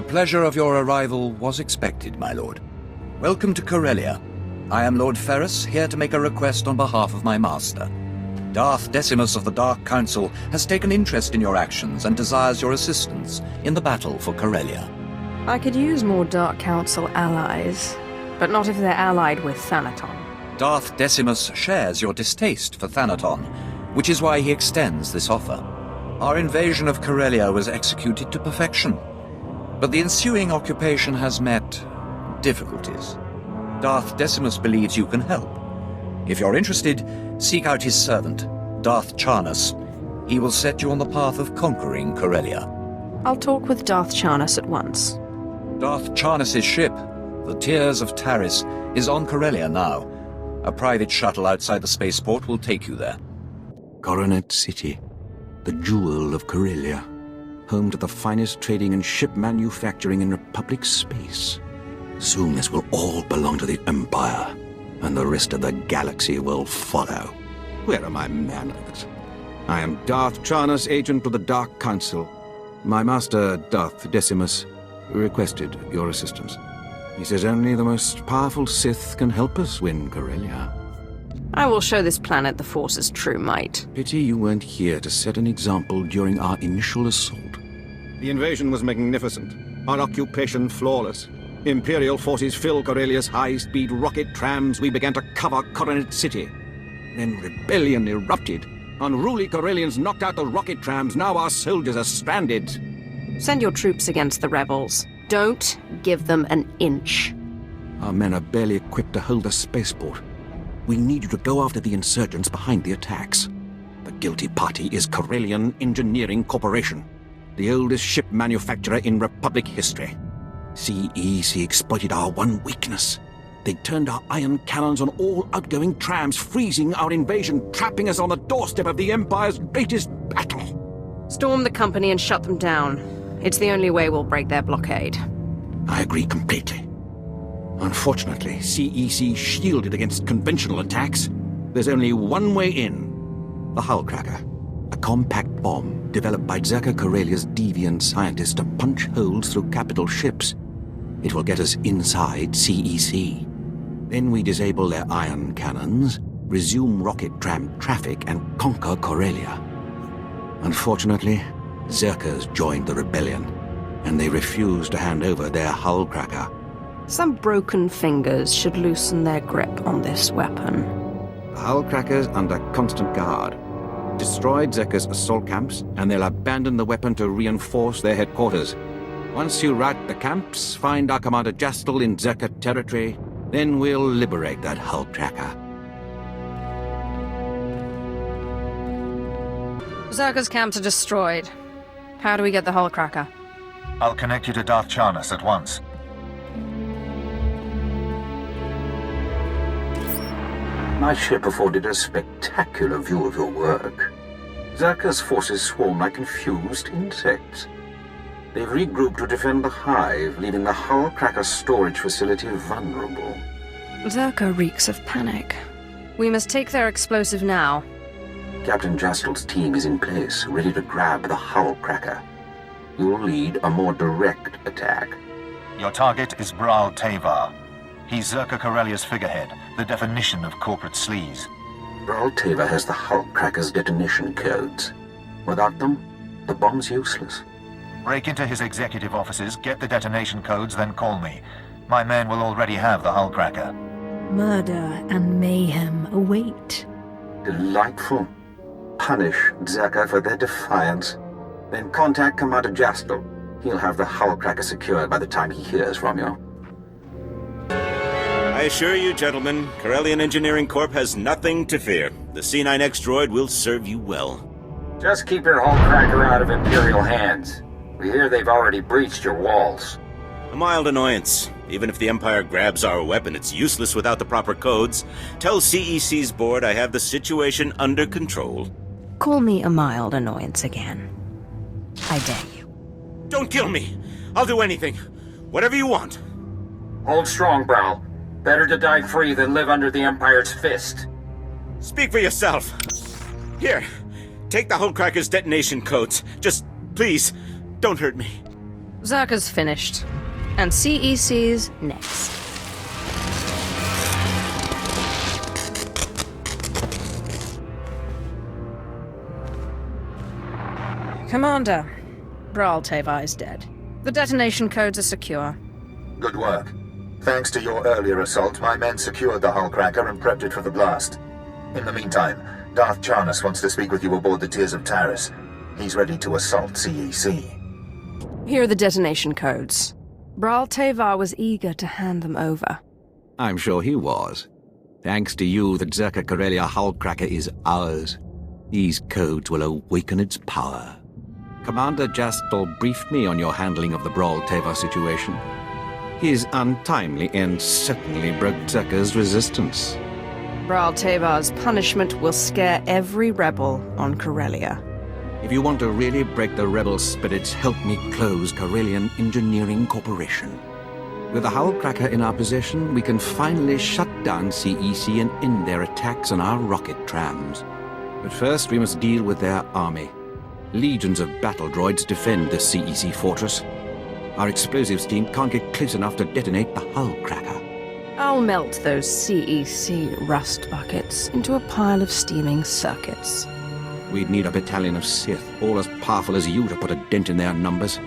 pleasure of your arrival was expected, my lord. Welcome to Corellia. I am Lord Ferrus, here to make a request on behalf of my master. Darth Decimus of the Dark Council has taken interest in your actions and desires your assistance in the battle for Corellia. I could use more Dark Council allies, but not if they're allied with Thanaton. Darth Decimus shares your distaste for Thanaton, which is why he extends this offer. Our invasion of Corellia was executed to perfection, but the ensuing occupation has met difficulties. Darth Decimus believes you can help. If you're interested, seek out his servant, Darth Charnus. He will set you on the path of conquering Corellia. I'll talk with Darth Charnus at once. Darth Charnus's ship, the Tears of Taris, is on Corellia now. A private shuttle outside the spaceport will take you there. Coronet City, the jewel of Corellia, home to the finest trading and ship manufacturing in Republic space. Soon this will all belong to the Empire, and the rest of the galaxy will follow. Where are my manners? I am Darth Charnus, agent of the Dark Council. My master, Darth Decimus, requested your assistance. He says only the most powerful Sith can help us win Corellia. I will show this planet the Force's true might. Pity you weren't here to set an example during our initial assault. The invasion was magnificent. Our occupation flawless. Imperial forces fill Corellia's high-speed rocket trams. We began to cover Coronet City. Then rebellion erupted. Unruly Corellians knocked out the rocket trams. Now our soldiers are stranded. Send your troops against the rebels. Don't give them an inch. Our men are barely equipped to hold the spaceport. We need you to go after the insurgents behind the attacks. The guilty party is Corellian Engineering Corporation, the oldest ship manufacturer in Republic history. CEC exploited our one weakness. They turned our ion cannons on all outgoing trams, freezing our invasion, trapping us on the doorstep of the Empire's greatest battle. Storm the company and shut them down. It's the only way we'll break their blockade. I agree completely. Unfortunately, CEC shielded against conventional attacks. There's only one way in. The Hull Cracker. A compact bomb developed by Zerka Corellia's deviant scientists to punch holes through capital ships. It will get us inside CEC. Then we disable their ion cannons, resume rocket tram traffic, and conquer Corellia. Unfortunately, Zerkers joined the rebellion, and they refused to hand over their Hull Cracker. Some broken fingers should loosen their grip on this weapon. The Hull Cracker's under constant guard. Destroyed Zerka's assault camps, and they'll abandon the weapon to reinforce their headquarters. Once you rout the camps, find our Commander Jastel in Zerka territory, then we'll liberate that Hull Cracker. Zerka's camps are destroyed. How do we get the Hull Cracker? I'll connect you to Darth Charnus at once. My ship afforded a spectacular view of your work. Zerka's forces swarm like confused insects. They've regrouped to defend the hive, leaving the Hull Cracker storage facility vulnerable. Zerka reeks of panic. We must take their explosive now. Captain Jastel's team is in place, ready to grab the Hull Cracker. You'll lead a more direct attack. Your target is Bral Tavar. He's Zerka Corellia's figurehead, the definition of corporate sleaze. Bral Tavar has the Hull Cracker's detonation codes. Without them, the bomb's useless. Break into his executive offices, get the detonation codes, then call me. My men will already have the Hull Cracker. Murder and mayhem await. Delightful. Punish Zerka for their defiance. Then contact Commander Jastel. He'll have the Hull Cracker secured by the time he hears from you. I assure you, gentlemen, Corellian Engineering Corp has nothing to fear. The C9X droid will serve you well. Just keep your Hull Cracker out of Imperial hands. We hear they've already breached your walls. A mild annoyance. Even if the Empire grabs our weapon, it's useless without the proper codes. Tell CEC's board I have the situation under control. Call me a mild annoyance again. I dare you. Don't kill me! I'll do anything. Whatever you want. Hold strong, Bral. Better to die free than live under the Empire's fist. Speak for yourself. Here, take the Hull Cracker's detonation codes. Just, please, don't hurt me. Zerka's finished. And CEC's next. Commander, Braal Teva is dead. The detonation codes are secure. Good work. Thanks to your earlier assault, my men secured the hull cracker and prepped it for the blast. In the meantime, Darth Charnas wants to speak with you aboard the Tears of Taris. He's ready to assault CEC. Here are the detonation codes. Braal Teva was eager to hand them over. I'm sure he was. Thanks to you, the Zerka Corellia hull cracker is ours. These codes will awaken its power. Commander Jastel briefed me on your handling of the Braal Teva situation. His untimely end certainly broke Zerka's resistance. Braal Teva's punishment will scare every rebel on Corellia. If you want to really break the rebel spirits, help me close Corellian Engineering Corporation. With the hull cracker in our possession, we can finally shut down CEC and end their attacks on our rocket trams. But first, we must deal with their army. Legions of battle droids defend the CEC fortress. Our explosives team can't get close enough to detonate the hull cracker. I'll melt those CEC rust buckets into a pile of steaming circuits. We'd need a battalion of Sith, all as powerful as you, to put a dent in their numbers.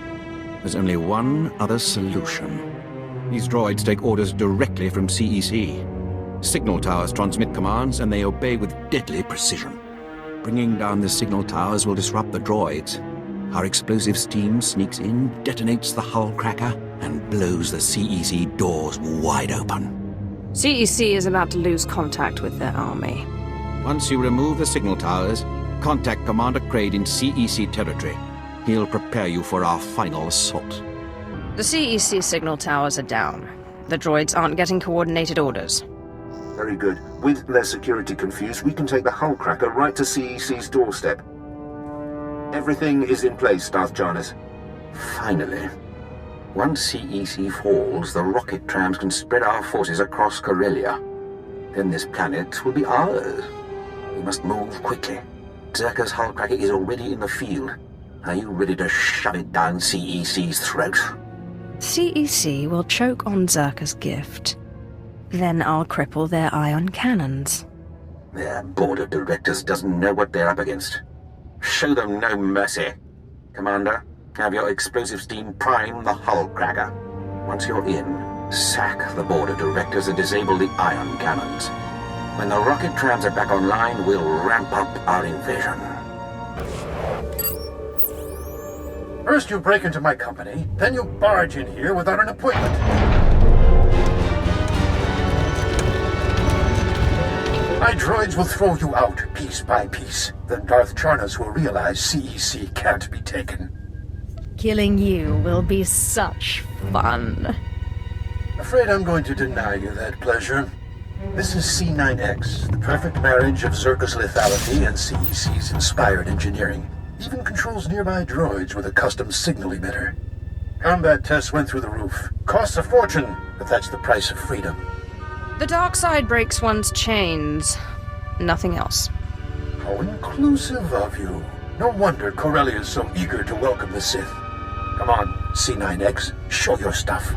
There's only one other solution. These droids take orders directly from CEC. Signal towers transmit commands, and they obey with deadly precision. Bringing down the signal towers will disrupt the droids. Our explosives team sneaks in, detonates the hull cracker, and blows the CEC doors wide open. CEC is about to lose contact with their army. Once you remove the signal towers, contact Commander Kraid in CEC territory. He'll prepare you for our final assault. The CEC signal towers are down. The droids aren't getting coordinated orders. Very good. With their security confused, we can take the hull cracker right to CEC's doorstep. Everything is in place, Darth Charnas. Finally. Once CEC falls, the rocket trams can spread our forces across Corellia. Then this planet will be ours. We must move quickly. Zerka's hull cracker is already in the field. Are you ready to shove it down CEC's throat? CEC will choke on Zerka's gift. Then I'll cripple their ion cannons. Their board of directors doesn't know what they're up against. Show them no mercy. Commander, have your explosives team prime the hull cracker. Once you're in, sack the board of directors and disable the ion cannons. When the rocket trams are back online, we'll ramp up our invasion. First you break into my company, then you barge in here without an appointment. My droids will throw you out piece by piece. Then Darth Charnas will realize CEC can't be taken. Killing you will be such fun. Afraid I'm going to deny you that pleasure. This is C9X, the perfect marriage of Zerka's lethality and CEC's inspired engineering. Even controls nearby droids with a custom signal emitter. Combat tests went through the roof. Costs a fortune, but that's the price of freedom. The dark side breaks one's chains. Nothing else. How inclusive of you. No wonder Corellia is so eager to welcome the Sith. Come on, C9X, show your stuff.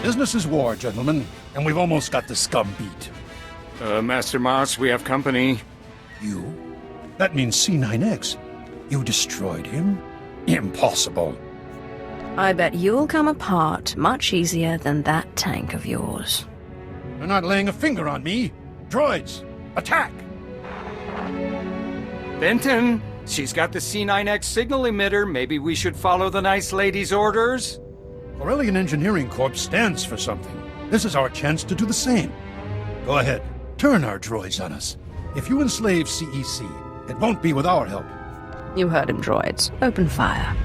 Business is war, gentlemen, and we've almost got the scum beat. Master Moss, we have company. You? That means C9X. You destroyed him? Impossible. I bet you'll come apart much easier than that tank of yours. You're not laying a finger on me. Droids, attack! Benton, she's got the C9X signal emitter. Maybe we should follow the nice lady's orders? Corellian Engineering Corp stands for something. This is our chance to do the same. Go ahead, turn our droids on us. If you enslave CEC, it won't be with our help. You heard him, droids. Open fire.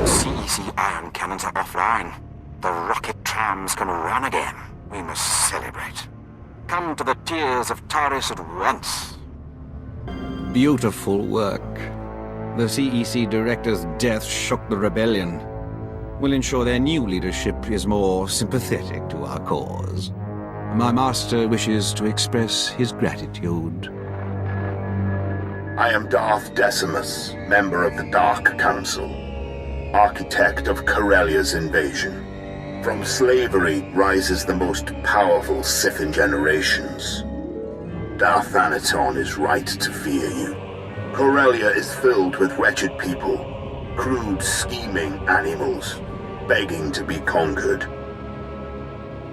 CEC ion cannons are offline. The rocket trams can run again. We must celebrate. Come to the tears of Taris at once. Beautiful work. The CEC director's death shook the rebellion. We'll ensure their new leadership is more sympathetic to our cause. My master wishes to express his gratitude. I am Darth Decimus, member of the Dark Council, architect of Corellia's invasion. From slavery rises the most powerful Sith in generations. Darth Thanaton is right to fear you. Corellia is filled with wretched people, crude, scheming animals, begging to be conquered.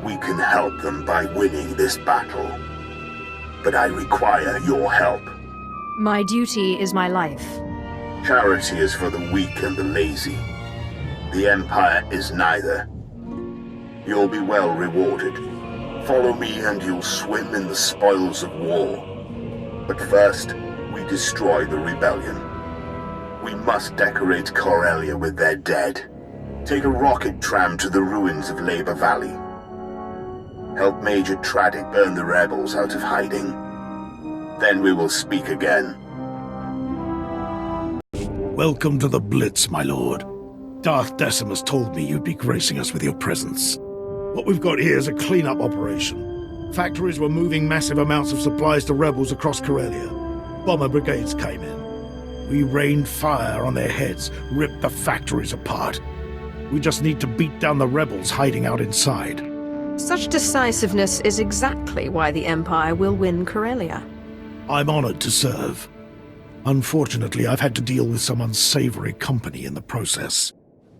We can help them by winning this battle, but I require your help. My duty is my life. Charity is for the weak and the lazy. The Empire is neither. You'll be well rewarded. Follow me and you'll swim in the spoils of war. But first, we destroy the rebellion. We must decorate Corellia with their dead. Take a rocket tram to the ruins of Labor Valley. Help Major Tradic burn the rebels out of hiding. Then we will speak again. Welcome to the Blitz, my lord. Darth Decimus told me you'd be gracing us with your presence. What we've got here is a clean-up operation. Factories were moving massive amounts of supplies to rebels across Corellia. Bomber brigades came in. We rained fire on their heads, ripped the factories apart. We just need to beat down the rebels hiding out inside. Such decisiveness is exactly why the Empire will win Corellia. I'm honored to serve. Unfortunately, I've had to deal with some unsavory company in the process.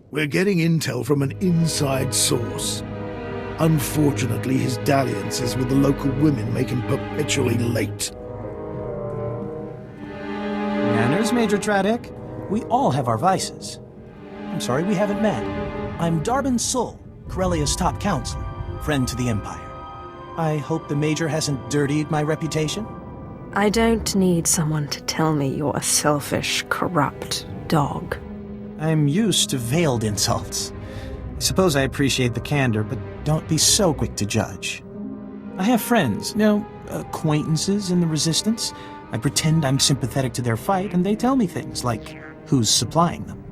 We're getting intel from an inside source. Unfortunately, his dalliances with the local women make him perpetually late. Manners, Major Tradic. We all have our vices. I'm sorry we haven't met. I'm Darbin Sul, Corellia's top counselor, friend to the Empire. I hope the Major hasn't dirtied my reputation. I don't need someone to tell me you're a selfish, corrupt dog. I'm used to veiled insults. I suppose I appreciate the candor, but don't be so quick to judge. I have friends, acquaintances in the Resistance. I pretend I'm sympathetic to their fight, and they tell me things like who's supplying them.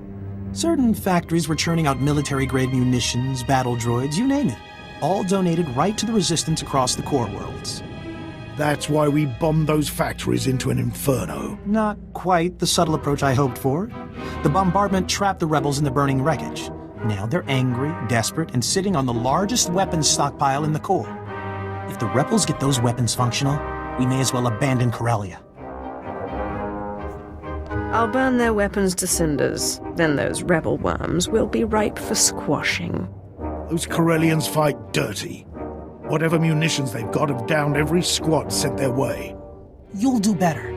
Certain factories were churning out military-grade munitions, battle droids, you name it. All donated right to the Resistance across the core worlds. That's why we bombed those factories into an inferno. Not quite the subtle approach I hoped for. The bombardment trapped the rebels in the burning wreckage. Now they're angry, desperate, and sitting on the largest weapons stockpile in the core. If the rebels get those weapons functional, we may as well abandon Corellia. I'll burn their weapons to cinders. Then those rebel worms will be ripe for squashing. Those Corellians fight dirty. Whatever munitions they've got have downed every squad sent their way. You'll do better.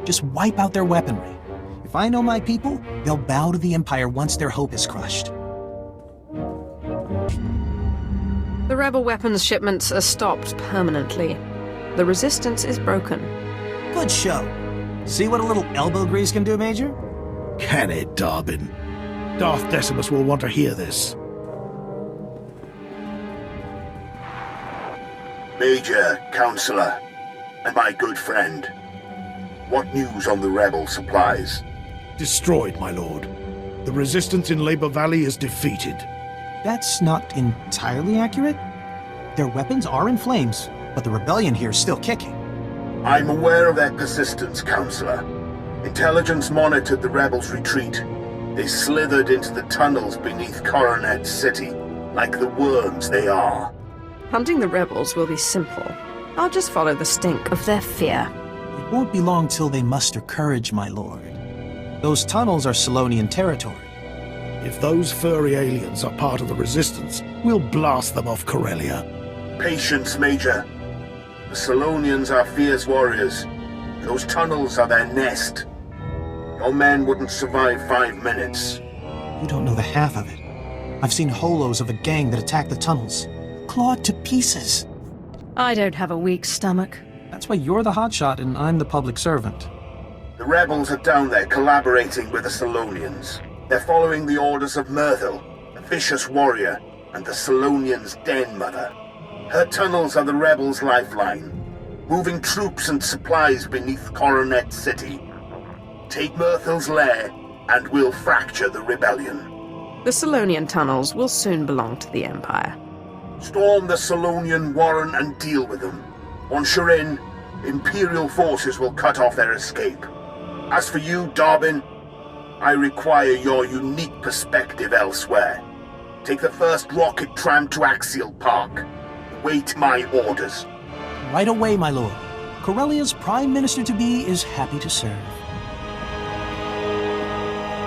Just wipe out their weaponry. If I know my people, they'll bow to the Empire once their hope is crushed. The rebel weapons shipments are stopped permanently. The Resistance is broken. Good show. See what a little elbow grease can do, Major? Can it, Darbin? Darth Decimus will want to hear this. Major, Counselor, and my good friend. What news on the rebel supplies? Destroyed, my lord. The Resistance in Labor Valley is defeated. That's not entirely accurate. Their weapons are in flames, but the rebellion here is still kicking. I'm aware of their persistence, Counselor. Intelligence monitored the rebels' retreat. They slithered into the tunnels beneath Coronet City, like the worms they are. Hunting the rebels will be simple. I'll just follow the stink of their fear. It won't be long till they muster courage, my lord. Those tunnels are Solonian territory. If those furry aliens are part of the Resistance, we'll blast them off Corellia. Patience, Major. The Salonians are fierce warriors. Those tunnels are their nest. Your men wouldn't survive 5 minutes. You don't know the half of it. I've seen holos of a gang that attacked the tunnels. Clawed to pieces. I don't have a weak stomach. That's why you're the hotshot and I'm the public servant. The rebels are down there collaborating with the Salonians. They're following the orders of Myrtle, a vicious warrior, and the Salonians' den mother. Her tunnels are the rebels' lifeline, moving troops and supplies beneath Coronet City. Take Myrtle's lair, and we'll fracture the rebellion. The Salonian tunnels will soon belong to the Empire. Storm the Salonian warren and deal with them. Once you're in, Imperial forces will cut off their escape. As for you, Dobbin, I require your unique perspective elsewhere. Take the first rocket tram to Axial Park. Wait my orders. Right away, my lord. Corellia's Prime Minister-to-be is happy to serve.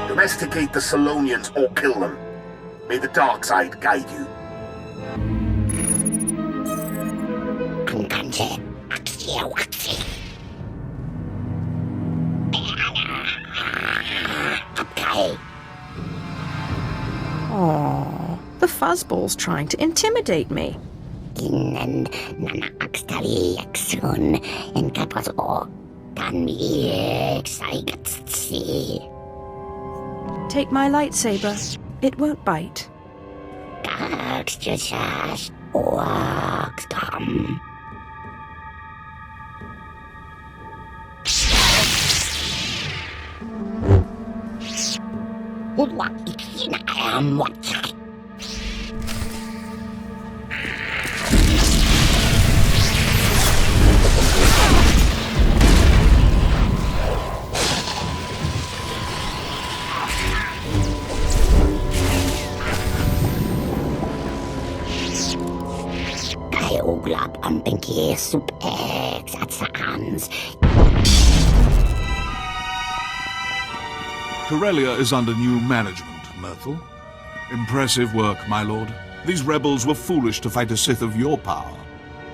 Domesticate the Salonians or kill them. May the dark side guide you. Aww, the fuzzball's trying to intimidate me. Take my lightsaber. It won't bite. Corellia is under new management, Myrtle. Impressive work, my lord. These rebels were foolish to fight a Sith of your power.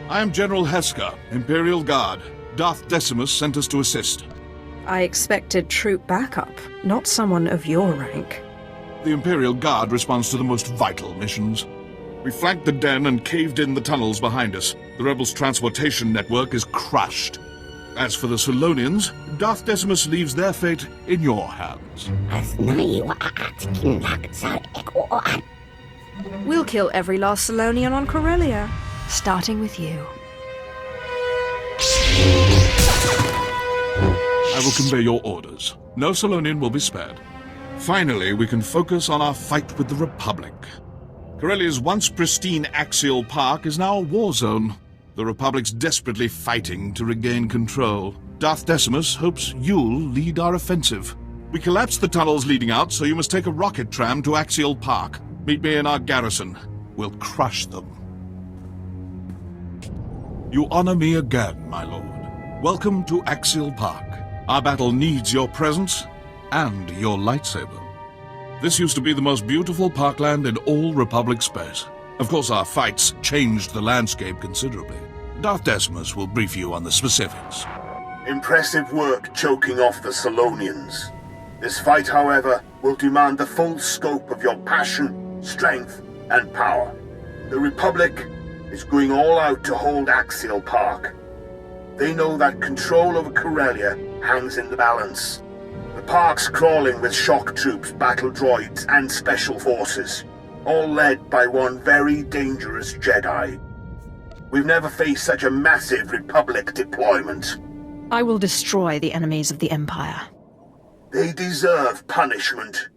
I am General Heska, Imperial Guard. Darth Decimus sent us to assist. I expected troop backup, not someone of your rank. The Imperial Guard responds to the most vital missions. We flanked the den and caved in the tunnels behind us. The rebels' transportation network is crushed. As for the Salonians, Darth Decimus leaves their fate in your hands. We'll kill every last Salonian on Corellia. Starting with you. I will convey your orders. No Salonian will be spared. Finally, we can focus on our fight with the Republic. Corellia's once pristine Axial Park is now a war zone. The Republic's desperately fighting to regain control. Darth Decimus hopes you'll lead our offensive. We collapsed the tunnels leading out, so you must take a rocket tram to Axial Park. Meet me in our garrison. We'll crush them. You honor me again, my lord. Welcome to Axial Park. Our battle needs your presence and your lightsaber. This used to be the most beautiful parkland in all Republic space. Of course, our fights changed the landscape considerably. Darth Decimus will brief you on the specifics. Impressive work choking off the Salonians. This fight, however, will demand the full scope of your passion, strength, and power. The Republic is going all out to hold Axial Park. They know that control over Corellia hangs in the balance. The park's crawling with shock troops, battle droids, and special forces, all led by one very dangerous Jedi. We've never faced such a massive Republic deployment. I will destroy the enemies of the Empire. They deserve punishment,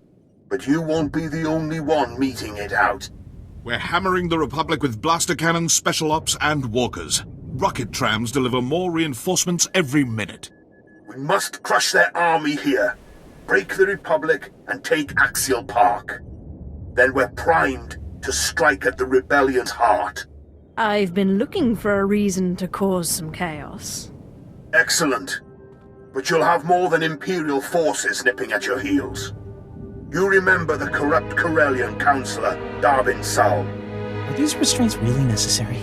but you won't be the only one meting it out. We're hammering the Republic with blaster cannons, special ops, and walkers. Rocket trams deliver more reinforcements every minute. We must crush their army here, break the Republic, and take Axial Park. Then we're primed to strike at the rebellion's heart. I've been looking for a reason to cause some chaos. Excellent. But you'll have more than Imperial forces nipping at your heels. You remember the corrupt Corellian counselor, Darbin Saul. Are these restraints really necessary?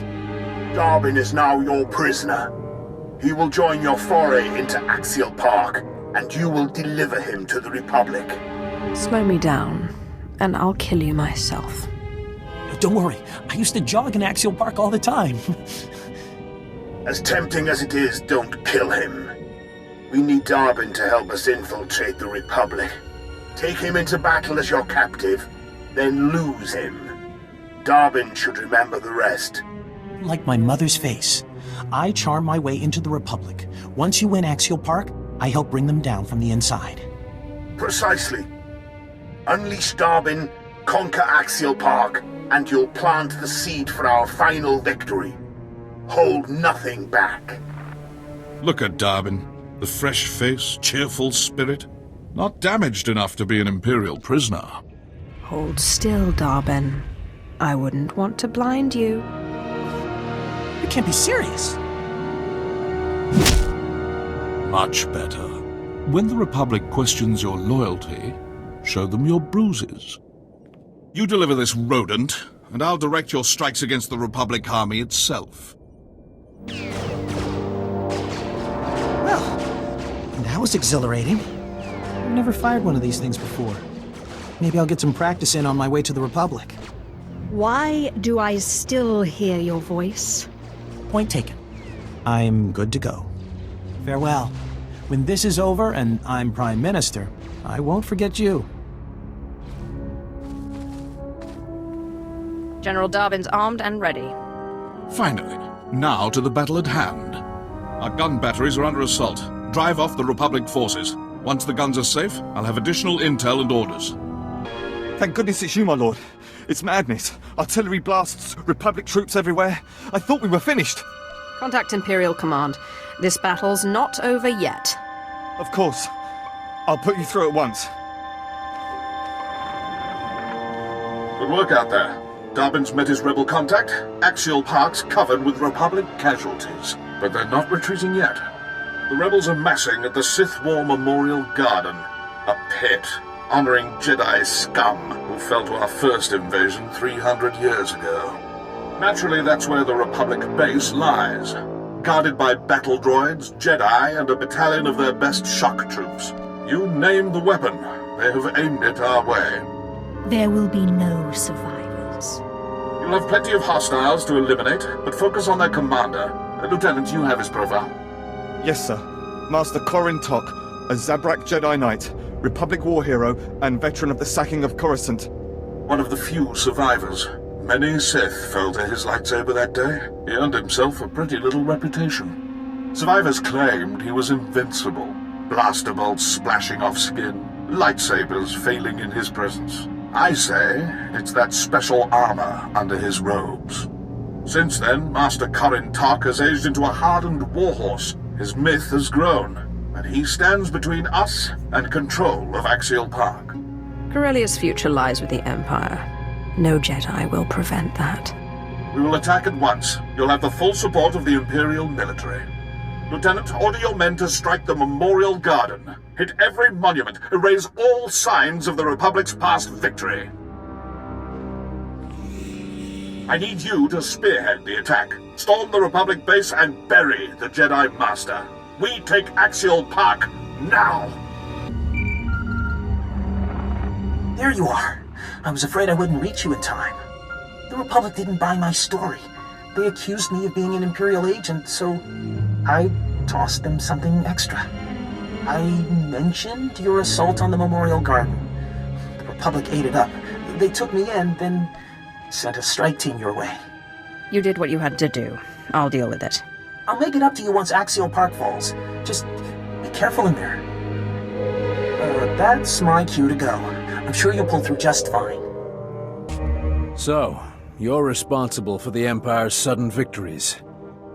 Darbin is now your prisoner. He will join your foray into Axial Park, and you will deliver him to the Republic. Slow me down, and I'll kill you myself. Don't worry, I used to jog in Axial Park all the time. As tempting as it is, don't kill him. We need Darbin to help us infiltrate the Republic. Take him into battle as your captive, then lose him. Darbin should remember the rest. Like my mother's face. I charm my way into the Republic. Once you win Axial Park, I help bring them down from the inside. Precisely. Unleash Darbin, conquer Axial Park, and you'll plant the seed for our final victory. Hold nothing back. Look at Darbin. The fresh face, cheerful spirit. Not damaged enough to be an Imperial prisoner. Hold still, Darbin. I wouldn't want to blind you. You can't be serious. Much better. When the Republic questions your loyalty, show them your bruises. You deliver this rodent, and I'll direct your strikes against the Republic army itself. Well, that was exhilarating. I've never fired one of these things before. Maybe I'll get some practice in on my way to the Republic. Why do I still hear your voice? Point taken. I'm good to go. Farewell. When this is over and I'm Prime Minister, I won't forget you. General Darbin's armed and ready. Finally, now to the battle at hand. Our gun batteries are under assault. Drive off the Republic forces. Once the guns are safe, I'll have additional intel and orders. Thank goodness it's you, my lord. It's madness. Artillery blasts, Republic troops everywhere. I thought we were finished. Contact Imperial Command. This battle's not over yet. Of course. I'll put you through at once. Good work out there. Darbin's met his rebel contact. Axial Park's covered with Republic casualties. But they're not retreating yet. The rebels are massing at the Sith War Memorial Garden. A pit honoring Jedi scum who fell to our first invasion 300 years ago. Naturally, that's where the Republic base lies. Guarded by battle droids, Jedi, and a battalion of their best shock troops. You name the weapon, they have aimed it our way. There will be no survivors. You'll have plenty of hostiles to eliminate, but focus on their commander. Lieutenant, you have his profile. Yes, sir. Master Corin Tok, a Zabrak Jedi Knight, Republic war hero, and veteran of the sacking of Coruscant. One of the few survivors. Many Sith fell to his lightsaber that day. He earned himself a pretty little reputation. Survivors claimed he was invincible. Blaster bolts splashing off skin, lightsabers failing in his presence. I say it's that special armor under his robes. Since then, Master Corin Tok has aged into a hardened warhorse. His myth has grown, and he stands between us and control of Axial Park. Corellia's future lies with the Empire. No Jedi will prevent that. We will attack at once. You'll have the full support of the Imperial military. Lieutenant, order your men to strike the Memorial Garden. Hit every monument. Erase all signs of the Republic's past victory. I need you to spearhead the attack. Storm the Republic base and bury the Jedi Master. We take Axial Park now! There you are. I was afraid I wouldn't reach you in time. The Republic didn't buy my story. They accused me of being an Imperial agent, so I tossed them something extra. I mentioned your assault on the Memorial Garden. The Republic ate it up. They took me in, then sent a strike team your way. You did what you had to do. I'll deal with it. I'll make it up to you once Axial Park falls. Just be careful in there. That's my cue to go. I'm sure you'll pull through just fine. So, you're responsible for the Empire's sudden victories.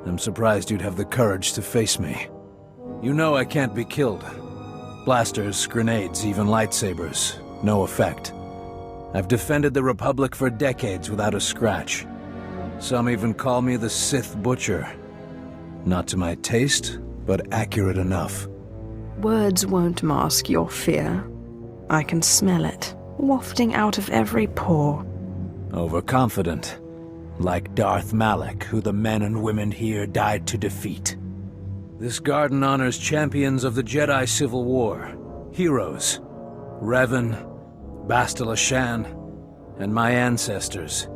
I'm surprised you'd have the courage to face me. You know I can't be killed. Blasters, grenades, even lightsabers. No effect. I've defended the Republic for decades without a scratch. Some even call me the Sith Butcher. Not to my taste, but accurate enough. Words won't mask your fear. I can smell it, wafting out of every pore. Overconfident. Like Darth Malak, who the men and women here died to defeat. This garden honors champions of the Jedi Civil War. Heroes. Revan, Bastila Shan, and my ancestors.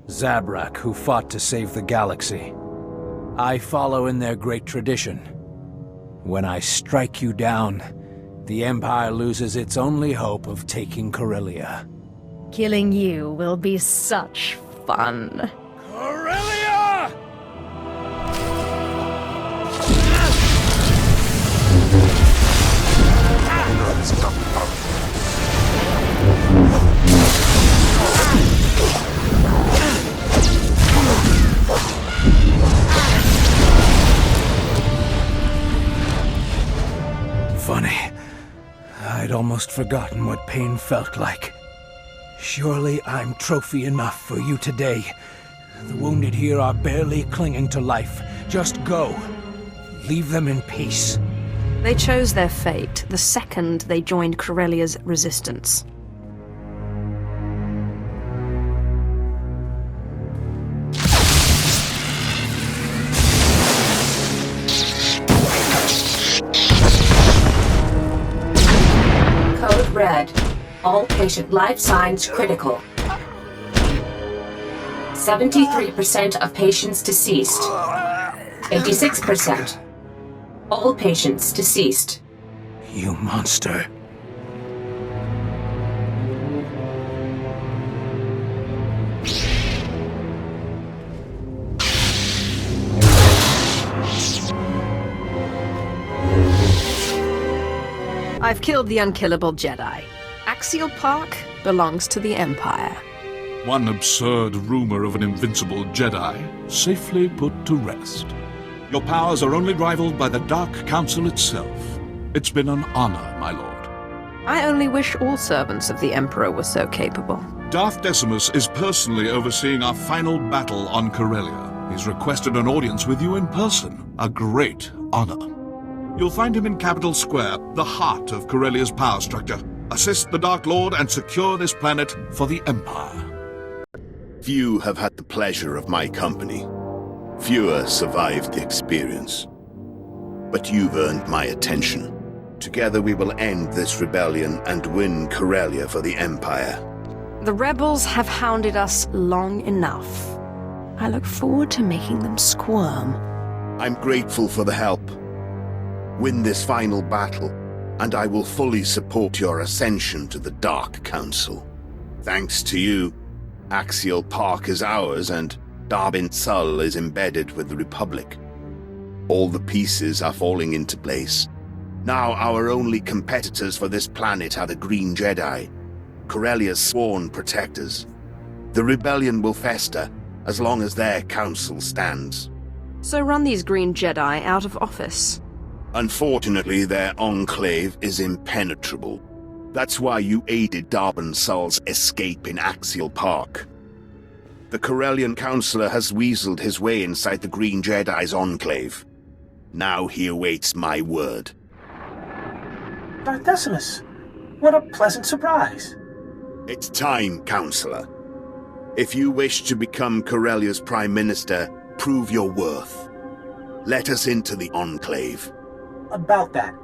Zabrak, who fought to save the galaxy. I follow in their great tradition. When I strike you down, the Empire loses its only hope of taking Corellia. Killing you will be such fun. Corellia! Funny. I'd almost forgotten what pain felt like. Surely I'm trophy enough for you today. The wounded here are barely clinging to life. Just go. Leave them in peace. They chose their fate the second they joined Corellia's resistance. Code red. All patient life signs critical. 73% of patients deceased. 86%. All patients deceased. You monster. I've killed the unkillable Jedi. Axial Park belongs to the Empire. One absurd rumor of an invincible Jedi safely put to rest. Your powers are only rivaled by the Dark Council itself. It's been an honor, my lord. I only wish all servants of the Emperor were so capable. Darth Decimus is personally overseeing our final battle on Corellia. He's requested an audience with you in person. A great honor. You'll find him in Capital Square, the heart of Corellia's power structure. Assist the Dark Lord and secure this planet for the Empire. Few have had the pleasure of my company. Fewer survived the experience. But you've earned my attention. Together we will end this rebellion and win Corellia for the Empire. The rebels have hounded us long enough. I look forward to making them squirm. I'm grateful for the help. Win this final battle, and I will fully support your ascension to the Dark Council. Thanks to you, Axial Park is ours, and Darbin Sul is embedded with the Republic. All the pieces are falling into place. Now our only competitors for this planet are the Green Jedi, Corellia's sworn protectors. The rebellion will fester as long as their council stands. So run these Green Jedi out of office. Unfortunately, their enclave is impenetrable. That's why you aided Darbin Sul's escape in Axial Park. The Corellian Councillor has weaseled his way inside the Green Jedi's enclave. Now he awaits my word. Darth Decimus, what a pleasant surprise. It's time, Councillor. If you wish to become Corellia's Prime Minister, prove your worth. Let us into the enclave. About that,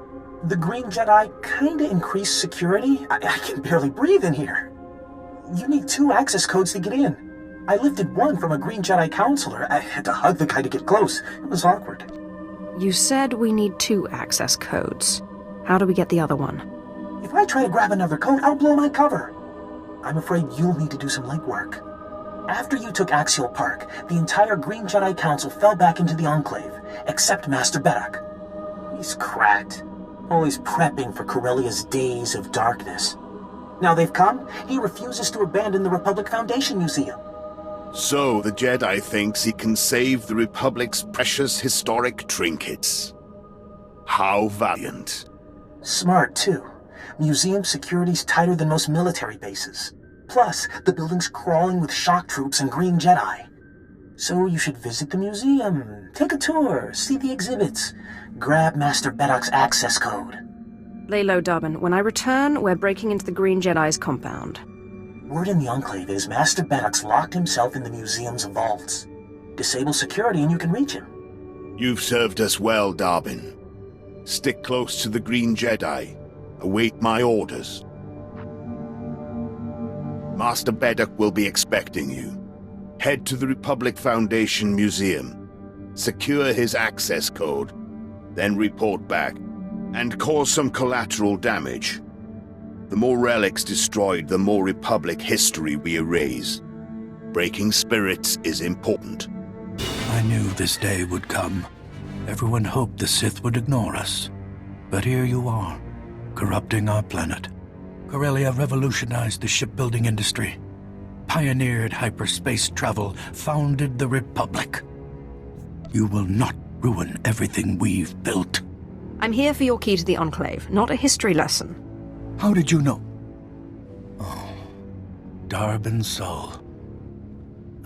the Green Jedi kinda increased security. I can barely breathe in here. You need 2 access codes to get in. I lifted one from a Green Jedi counselor. I had to hug the guy to get close. It was awkward. You said we need 2 access codes. How do we get the other one? If I try to grab another code, I'll blow my cover. I'm afraid you'll need to do some legwork. After you took Axial Park, the entire Green Jedi Council fell back into the Enclave, except Master Bedak. He's cracked, always prepping for Corellia's days of darkness. Now they've come, he refuses to abandon the Republic Foundation Museum. So the Jedi thinks he can save the Republic's precious historic trinkets. How valiant. Smart, too. Museum security's tighter than most military bases. Plus, the building's crawling with shock troops and Green Jedi. So you should visit the museum, take a tour, see the exhibits, grab Master Bedak's access code. Lay low, Darbin. When I return, we're breaking into the Green Jedi's compound. Word in the Enclave is Master Bennock's locked himself in the museum's vaults. Disable security and you can reach him. You've served us well, Darbin. Stick close to the Green Jedi. Await my orders. Master Beddock will be expecting you. Head to the Republic Foundation Museum. Secure his access code. Then report back. And cause some collateral damage. The more relics destroyed, the more Republic history we erase. Breaking spirits is important. I knew this day would come. Everyone hoped the Sith would ignore us. But here you are, corrupting our planet. Corellia revolutionized the shipbuilding industry, pioneered hyperspace travel, founded the Republic. You will not ruin everything we've built. I'm here for your key to the Enclave, not a history lesson. How did you know? Oh, Darbin Soul.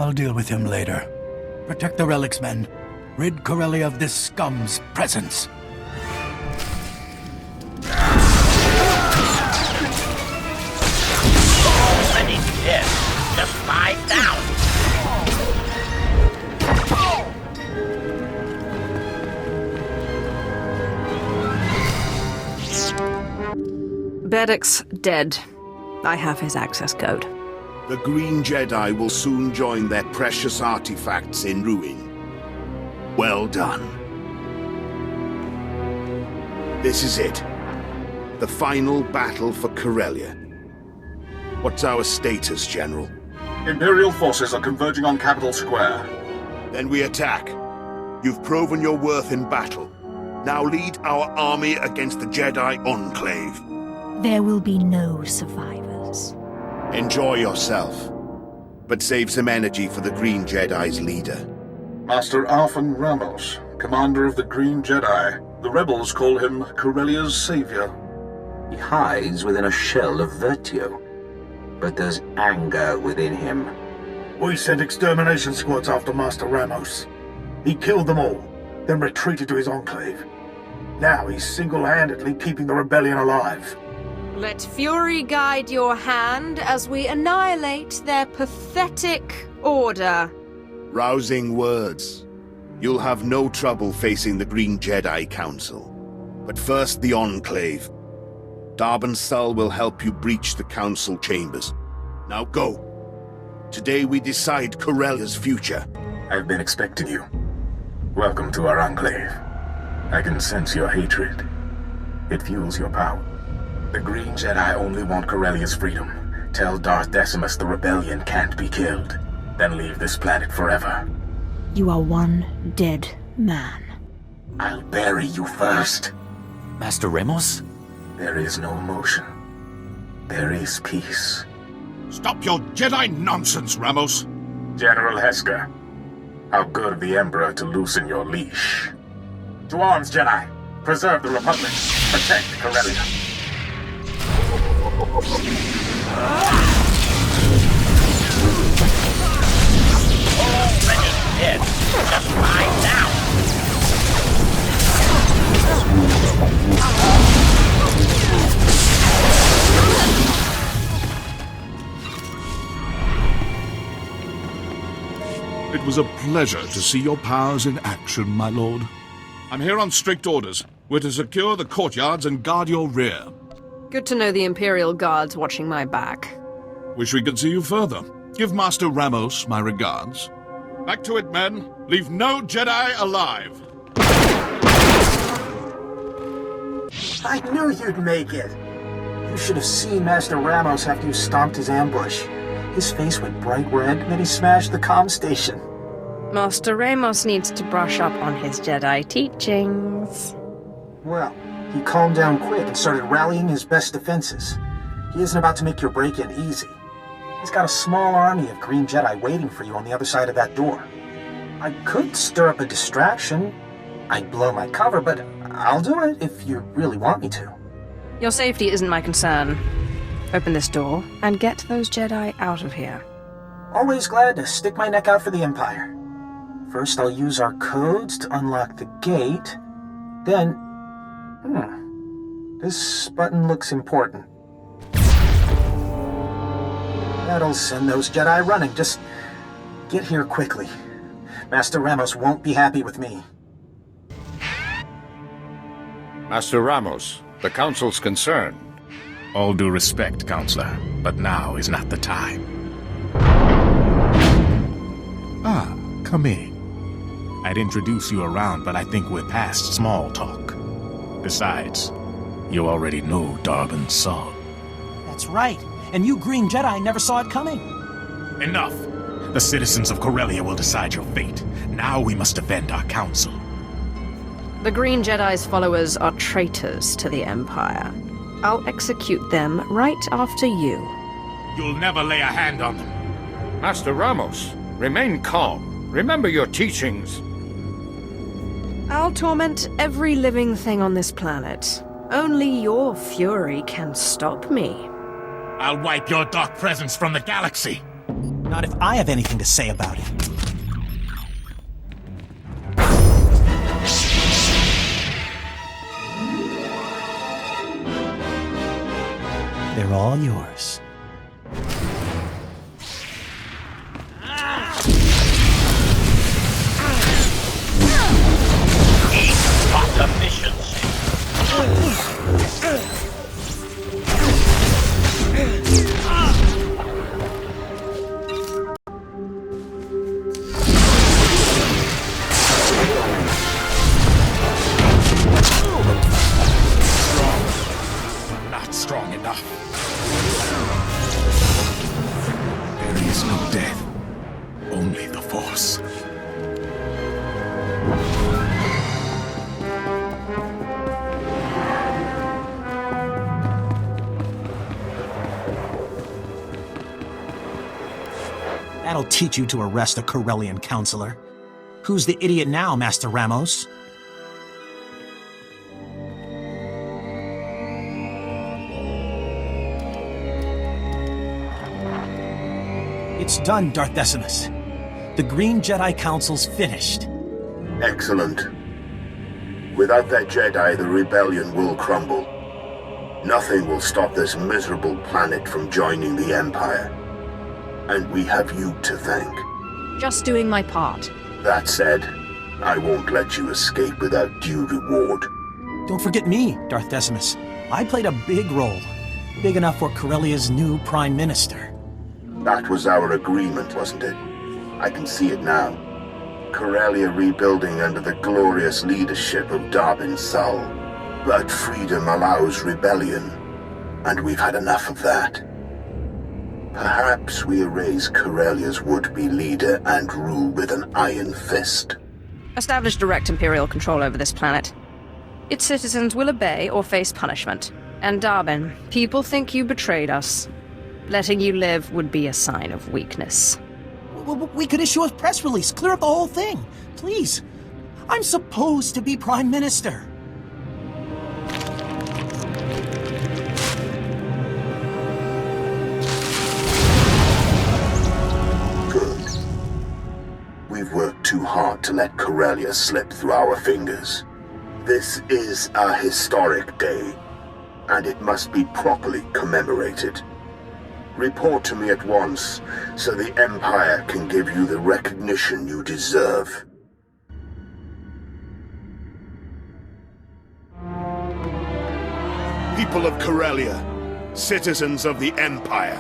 I'll deal with him later. Protect the relics, men. Rid Corellia of this scum's presence. Already dead. Just lie down. Beddock's dead. I have his access code. The Green Jedi will soon join their precious artifacts in ruin. Well done. This is it. The final battle for Corellia. What's our status, General? Imperial forces are converging on Capital Square. Then we attack. You've proven your worth in battle. Now lead our army against the Jedi Enclave. There will be no survivors. Enjoy yourself. But save some energy for the Green Jedi's leader. Master Arfan Ramos, commander of the Green Jedi. The rebels call him Corellia's savior. He hides within a shell of virtue, but there's anger within him. We sent extermination squads after Master Ramos. He killed them all, then retreated to his enclave. Now he's single-handedly keeping the rebellion alive. Let fury guide your hand as we annihilate their pathetic order. Rousing words. You'll have no trouble facing the Green Jedi Council. But first the Enclave. Darbin Sul will help you breach the Council chambers. Now go. Today we decide Corellia's future. I've been expecting you. Welcome to our Enclave. I can sense your hatred. It fuels your power. The Green Jedi only want Corellia's freedom. Tell Darth Decimus the rebellion can't be killed. Then leave this planet forever. You are one dead man. I'll bury you first. Master Ramos? There is no emotion. There is peace. Stop your Jedi nonsense, Ramos! General Hesker, how good of the Emperor to loosen your leash. To arms, Jedi! Preserve the Republic. Protect Corellia. Already dead. Just lie down. It was a pleasure to see your powers in action, my lord. I'm here on strict orders. We're to secure the courtyards and guard your rear. Good to know the Imperial Guard's watching my back. Wish we could see you further. Give Master Ramos my regards. Back to it, men. Leave no Jedi alive. I knew you'd make it. You should have seen Master Ramos after you stomped his ambush. His face went bright red, and then he smashed the comm station. Master Ramos needs to brush up on his Jedi teachings. Well, he calmed down quick and started rallying his best defenses. He isn't about to make your break-in easy. He's got a small army of Green Jedi waiting for you on the other side of that door. I could stir up a distraction. I'd blow my cover, but I'll do it if you really want me to. Your safety isn't my concern. Open this door and get those Jedi out of here. Always glad to stick my neck out for the Empire. First, I'll use our codes to unlock the gate. Then... this button looks important. That'll send those Jedi running. Just get here quickly. Master Ramos won't be happy with me. Master Ramos, the Council's concerned. All due respect, Counselor, but now is not the time. Ah, come in. I'd introduce you around, but I think we're past small talk. Besides, you already know Darben's song. That's right. And you Green Jedi never saw it coming. Enough! The citizens of Corellia will decide your fate. Now we must defend our council. The Green Jedi's followers are traitors to the Empire. I'll execute them right after you. You'll never lay a hand on them. Master Ramos, remain calm. Remember your teachings. I'll torment every living thing on this planet. Only your fury can stop me. I'll wipe your dark presence from the galaxy. Not if I have anything to say about it. They're all yours. Spot efficiency. Not strong enough. There is no death, only the Force. That'll teach you to arrest a Corellian counselor. Who's the idiot now, Master Ramos? It's done, Darth Decimus. The Green Jedi Council's finished. Excellent. Without that Jedi, the rebellion will crumble. Nothing will stop this miserable planet from joining the Empire. And we have you to thank. Just doing my part. That said, I won't let you escape without due reward. Don't forget me, Darth Decimus. I played a big role. Big enough for Corellia's new Prime Minister. That was our agreement, wasn't it? I can see it now. Corellia rebuilding under the glorious leadership of Darben Sul. But freedom allows rebellion, and we've had enough of that. Perhaps we erase Corellia's would-be leader and rule with an iron fist. Establish direct Imperial control over this planet. Its citizens will obey or face punishment. And Darben, people think you betrayed us. Letting you live would be a sign of weakness. We could issue a press release, clear up the whole thing. Please. I'm supposed to be Prime Minister. Good. We've worked too hard to let Corellia slip through our fingers. This is a historic day, and it must be properly commemorated. Report to me at once, so the Empire can give you the recognition you deserve. People of Corellia, citizens of the Empire,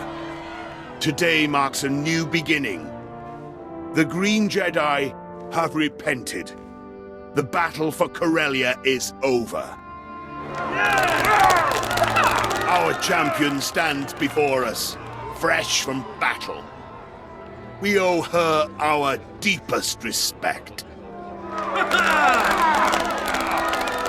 today marks a new beginning. The Green Jedi have repented. The battle for Corellia is over. Our champion stands before us, fresh from battle. We owe her our deepest respect.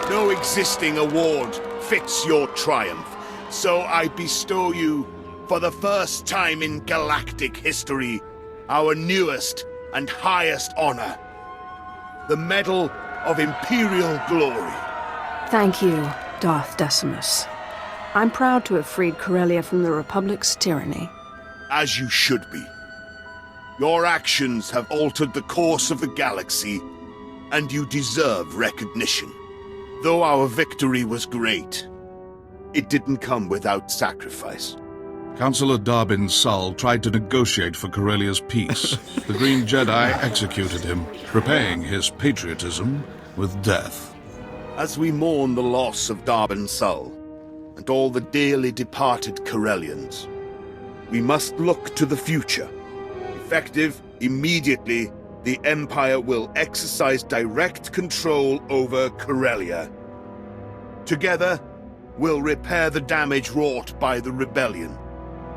No existing award fits your triumph, so I bestow you, for the first time in galactic history, our newest and highest honor, the Medal of Imperial Glory. Thank you, Darth Decimus. I'm proud to have freed Corellia from the Republic's tyranny. As you should be. Your actions have altered the course of the galaxy, and you deserve recognition. Though our victory was great, it didn't come without sacrifice. Councillor Darbin Sull tried to negotiate for Corellia's peace. The Green Jedi executed him, repaying his patriotism with death. As we mourn the loss of Darbin Sull, and all the dearly departed Corellians, we must look to the future. Effective immediately, the Empire will exercise direct control over Corellia. Together, we'll repair the damage wrought by the rebellion.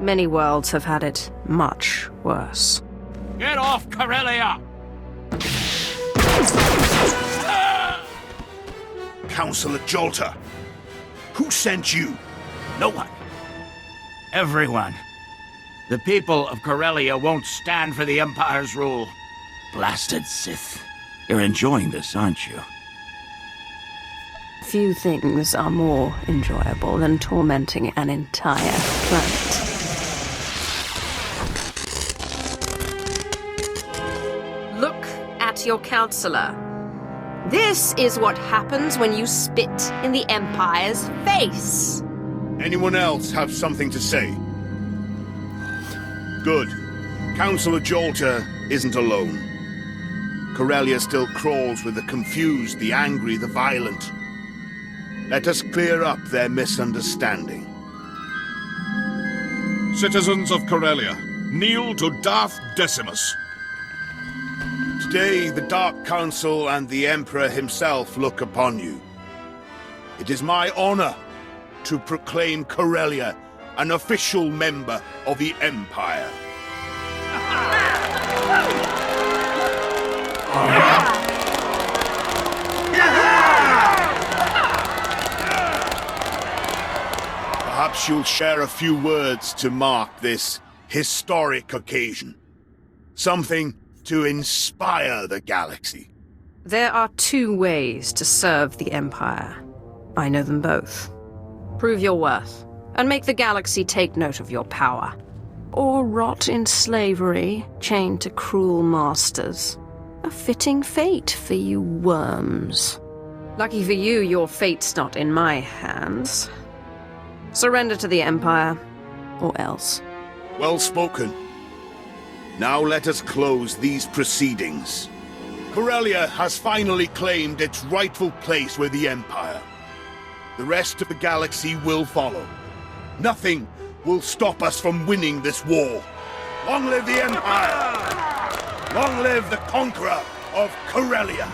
Many worlds have had it much worse. Get off Corellia! Councillor Jolter, who sent you? No one. Everyone. The people of Corellia won't stand for the Empire's rule. Blasted Sith. You're enjoying this, aren't you? Few things are more enjoyable than tormenting an entire planet. Look at your counselor. This is what happens when you spit in the Empire's face. Anyone else have something to say? Good. Councillor Jolter isn't alone. Corellia still crawls with the confused, the angry, the violent. Let us clear up their misunderstanding. Citizens of Corellia, kneel to Darth Decimus. Today, the Dark Council and the Emperor himself look upon you. It is my honor to proclaim Corellia an official member of the Empire. Perhaps you'll share a few words to mark this historic occasion. Something to inspire the galaxy. There are two ways to serve the Empire. I know them both. Prove your worth, and make the galaxy take note of your power. Or rot in slavery, chained to cruel masters. A fitting fate for you worms. Lucky for you, your fate's not in my hands. Surrender to the Empire, or else. Well spoken. Now let us close these proceedings. Corellia has finally claimed its rightful place with the Empire. The rest of the galaxy will follow. Nothing will stop us from winning this war. Long live the Empire! Long live the conqueror of Corellia!